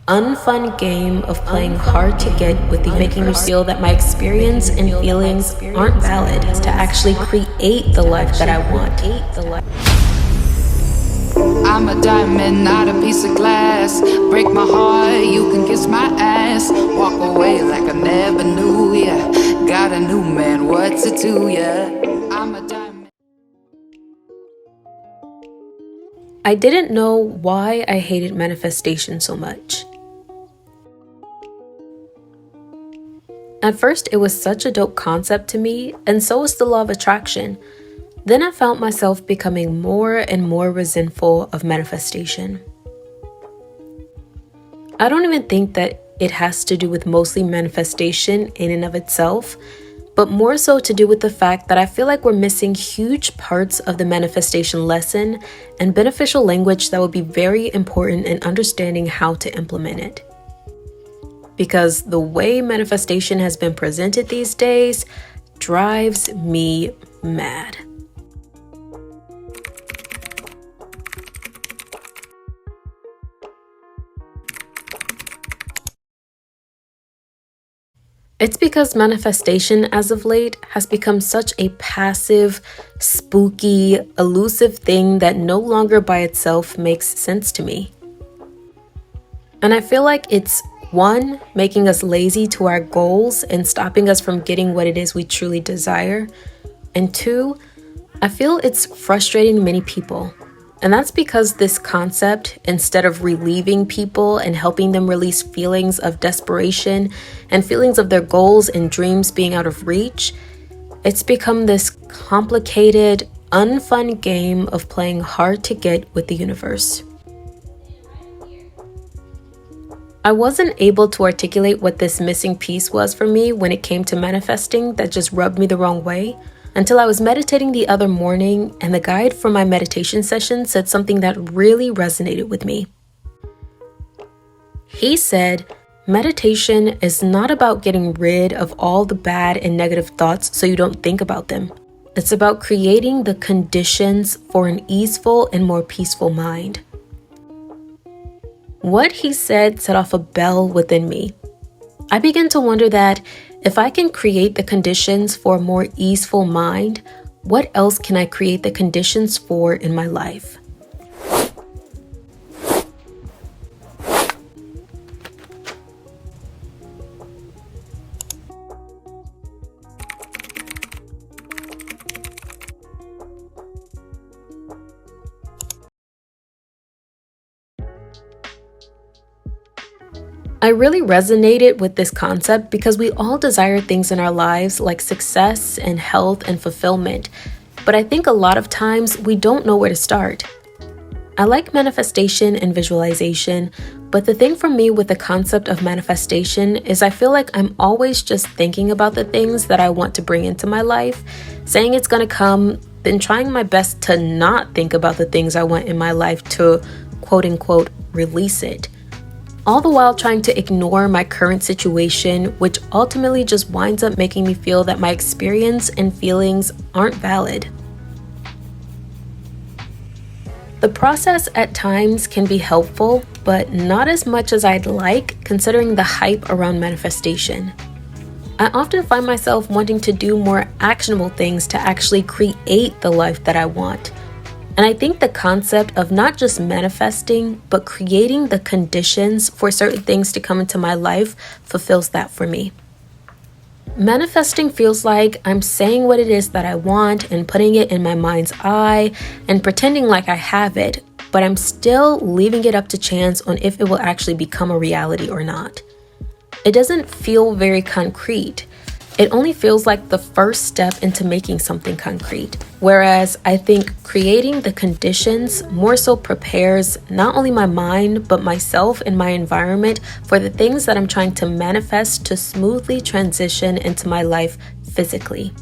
unfun game of playing hard to get with the making me feel that my experience and feelings aren't valid to actually create the life that I want. I'm a diamond, not a piece of glass. Break my heart, you can kiss my ass. Walk away like I never knew ya. Got a new man, what's it to ya? I'm a diamond. I didn't know why I hated manifestation so much. At first, it was such a dope concept to me, and so was the law of attraction. Then I found myself becoming more and more resentful of manifestation. I don't even think that it has to do with mostly manifestation in and of itself, but more so to do with the fact that I feel like we're missing huge parts of the manifestation lesson and beneficial language that would be very important in understanding how to implement it. Because the way manifestation has been presented these days drives me mad. It's because manifestation as of late has become such a passive, spooky, elusive thing that no longer by itself makes sense to me. And I feel like it's one, making us lazy to our goals and stopping us from getting what it is we truly desire. And two, I feel it's frustrating many people. And that's because this concept, instead of relieving people and helping them release feelings of desperation and feelings of their goals and dreams being out of reach, it's become this complicated, unfun game of playing hard to get with the universe. I wasn't able to articulate what this missing piece was for me when it came to manifesting that just rubbed me the wrong way until I was meditating the other morning and the guide for my meditation session said something that really resonated with me. He said, meditation is not about getting rid of all the bad and negative thoughts so you don't think about them. It's about creating the conditions for an easeful and more peaceful mind. What he said set off a bell within me. I began to wonder that if I can create the conditions for a more easeful mind, what else can I create the conditions for in my life? I really resonated with this concept because we all desire things in our lives like success and health and fulfillment, but I think a lot of times we don't know where to start. I like manifestation and visualization, but the thing for me with the concept of manifestation is I feel like I'm always just thinking about the things that I want to bring into my life, saying it's going to come, then trying my best to not think about the things I want in my life to quote unquote release it. All the while trying to ignore my current situation, which ultimately just winds up making me feel that my experience and feelings aren't valid. The process at times can be helpful, but not as much as I'd like, considering the hype around manifestation. I often find myself wanting to do more actionable things to actually create the life that I want. And I think the concept of not just manifesting, but creating the conditions for certain things to come into my life fulfills that for me. Manifesting feels like I'm saying what it is that I want and putting it in my mind's eye and pretending like I have it, but I'm still leaving it up to chance on if it will actually become a reality or not. It doesn't feel very concrete. It only feels like the first step into making something concrete. Whereas I think creating the conditions more so prepares not only my mind, but myself and my environment for the things that I'm trying to manifest to smoothly transition into my life physically.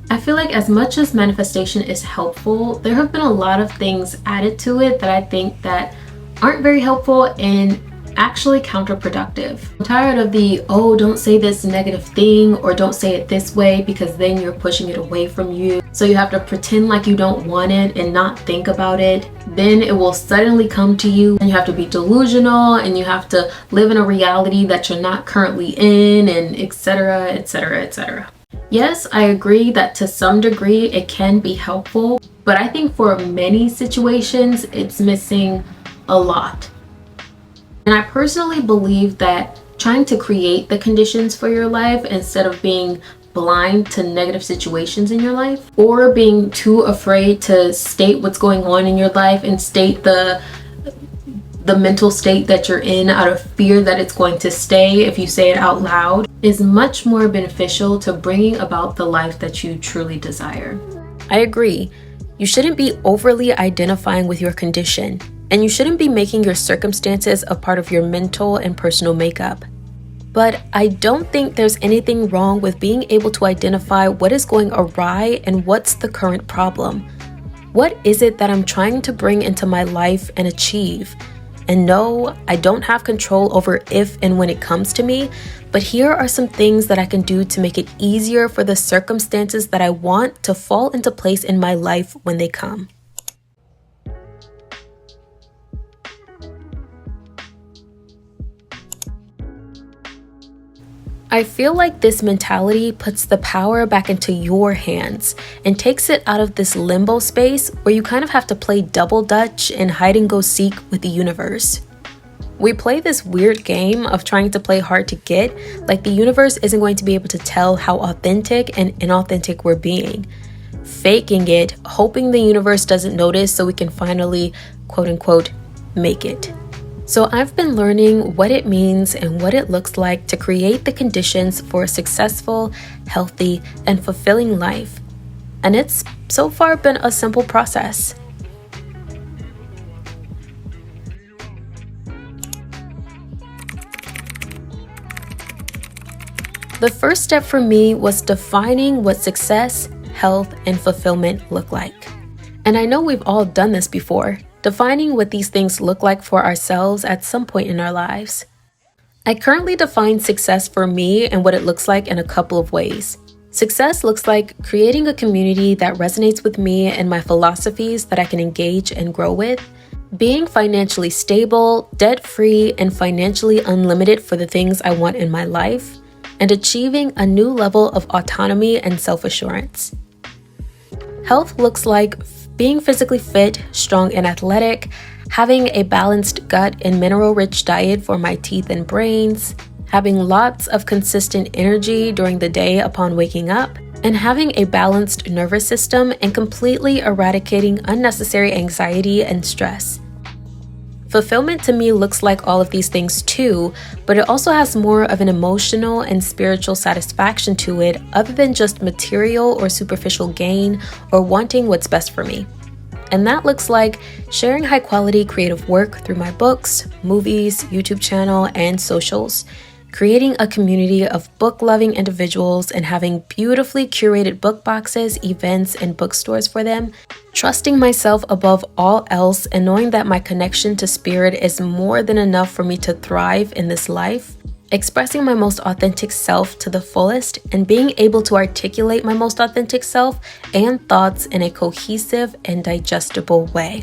I feel like as much as manifestation is helpful, there have been a lot of things added to it that I think that aren't very helpful and actually counterproductive. I'm tired of the, oh, don't say this negative thing or don't say it this way, because then you're pushing it away from you. So you have to pretend like you don't want it and not think about it. Then it will suddenly come to you and you have to be delusional and you have to live in a reality that you're not currently in, and etc., etc., etc. Yes, I agree that to some degree it can be helpful, but I think for many situations it's missing a lot. And I personally believe that trying to create the conditions for your life instead of being blind to negative situations in your life, or being too afraid to state what's going on in your life and state the mental state that you're in out of fear that it's going to stay if you say it out loud, is much more beneficial to bringing about the life that you truly desire. I agree. You shouldn't be overly identifying with your condition, and you shouldn't be making your circumstances a part of your mental and personal makeup. But I don't think there's anything wrong with being able to identify what is going awry and what's the current problem. What is it that I'm trying to bring into my life and achieve? And no, I don't have control over if and when it comes to me, but here are some things that I can do to make it easier for the circumstances that I want to fall into place in my life when they come. I feel like this mentality puts the power back into your hands and takes it out of this limbo space where you kind of have to play double dutch and hide and go seek with the universe. We play this weird game of trying to play hard to get, like the universe isn't going to be able to tell how authentic and inauthentic we're being. Faking it, hoping the universe doesn't notice so we can finally, quote unquote, make it. So I've been learning what it means and what it looks like to create the conditions for a successful, healthy, and fulfilling life. And it's so far been a simple process. The first step for me was defining what success, health, and fulfillment look like. And I know we've all done this before, defining what these things look like for ourselves at some point in our lives. I currently define success for me and what it looks like in a couple of ways. Success looks like creating a community that resonates with me and my philosophies that I can engage and grow with, being financially stable, debt-free, and financially unlimited for the things I want in my life, and achieving a new level of autonomy and self-assurance. Health looks like being physically fit, strong and athletic, having a balanced gut and mineral-rich diet for my teeth and brains, having lots of consistent energy during the day upon waking up, and having a balanced nervous system and completely eradicating unnecessary anxiety and stress. Fulfillment to me looks like all of these things too, but it also has more of an emotional and spiritual satisfaction to it other than just material or superficial gain or wanting what's best for me. And that looks like sharing high quality creative work through my books, movies, YouTube channel, and socials, creating a community of book-loving individuals and having beautifully curated book boxes, events, and bookstores for them, trusting myself above all else and knowing that my connection to spirit is more than enough for me to thrive in this life, expressing my most authentic self to the fullest, and being able to articulate my most authentic self and thoughts in a cohesive and digestible way.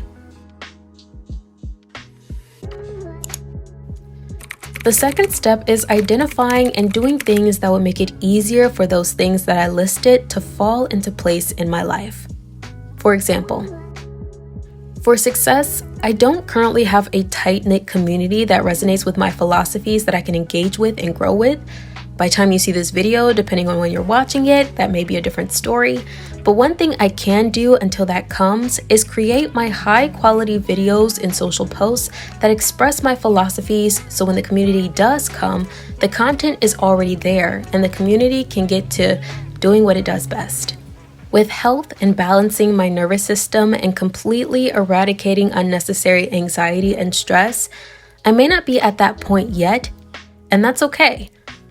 The second step is identifying and doing things that will make it easier for those things that I listed to fall into place in my life. For example, for success, I don't currently have a tight-knit community that resonates with my philosophies that I can engage with and grow with. By the time you see this video, depending on when you're watching it, that may be a different story. But one thing I can do until that comes is create my high-quality videos and social posts that express my philosophies, so when the community does come, the content is already there and the community can get to doing what it does best. With health and balancing my nervous system and completely eradicating unnecessary anxiety and stress, I may not be at that point yet, and that's okay.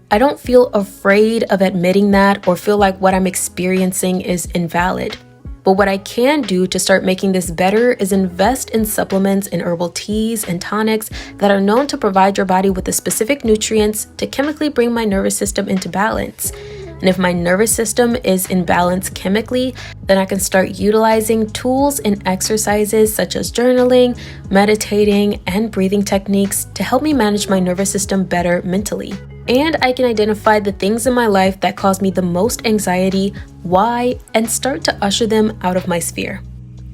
I don't feel afraid of admitting that or feel like what I'm experiencing is invalid. But what I can do to start making this better is invest in supplements and herbal teas and tonics that are known to provide your body with the specific nutrients to chemically bring my nervous system into balance. And if my nervous system is in balance chemically, then I can start utilizing tools and exercises such as journaling, meditating, and breathing techniques to help me manage my nervous system better mentally. And I can identify the things in my life that cause me the most anxiety, why, and start to usher them out of my sphere.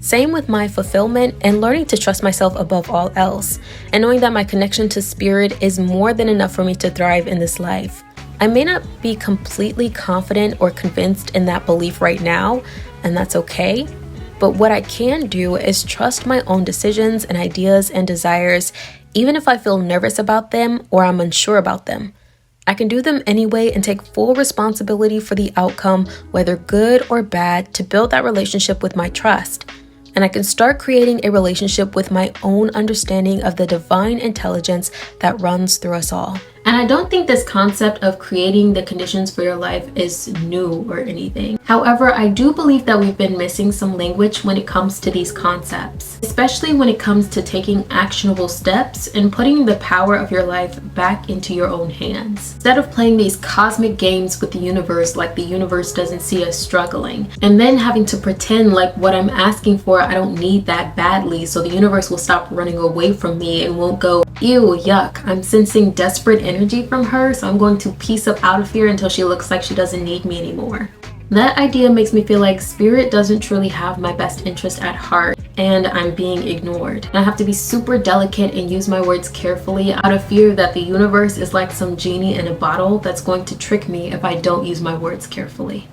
Same with my fulfillment and learning to trust myself above all else, and knowing that my connection to spirit is more than enough for me to thrive in this life. I may not be completely confident or convinced in that belief right now, and that's okay. But what I can do is trust my own decisions and ideas and desires, even if I feel nervous about them or I'm unsure about them. I can do them anyway and take full responsibility for the outcome, whether good or bad, to build that relationship with my trust. And I can start creating a relationship with my own understanding of the divine intelligence that runs through us all. And I don't think this concept of creating the conditions for your life is new or anything. However, I do believe that we've been missing some language when it comes to these concepts, especially when it comes to taking actionable steps and putting the power of your life back into your own hands. Instead of playing these cosmic games with the universe like the universe doesn't see us struggling, and then having to pretend like what I'm asking for, I don't need that badly, so the universe will stop running away from me and won't go, ew, yuck, I'm sensing desperate energy from her, so I'm going to piece up out of here until she looks like she doesn't need me anymore. That idea makes me feel like spirit doesn't truly have my best interest at heart and I'm being ignored. And I have to be super delicate and use my words carefully out of fear that the universe is like some genie in a bottle that's going to trick me if I don't use my words carefully.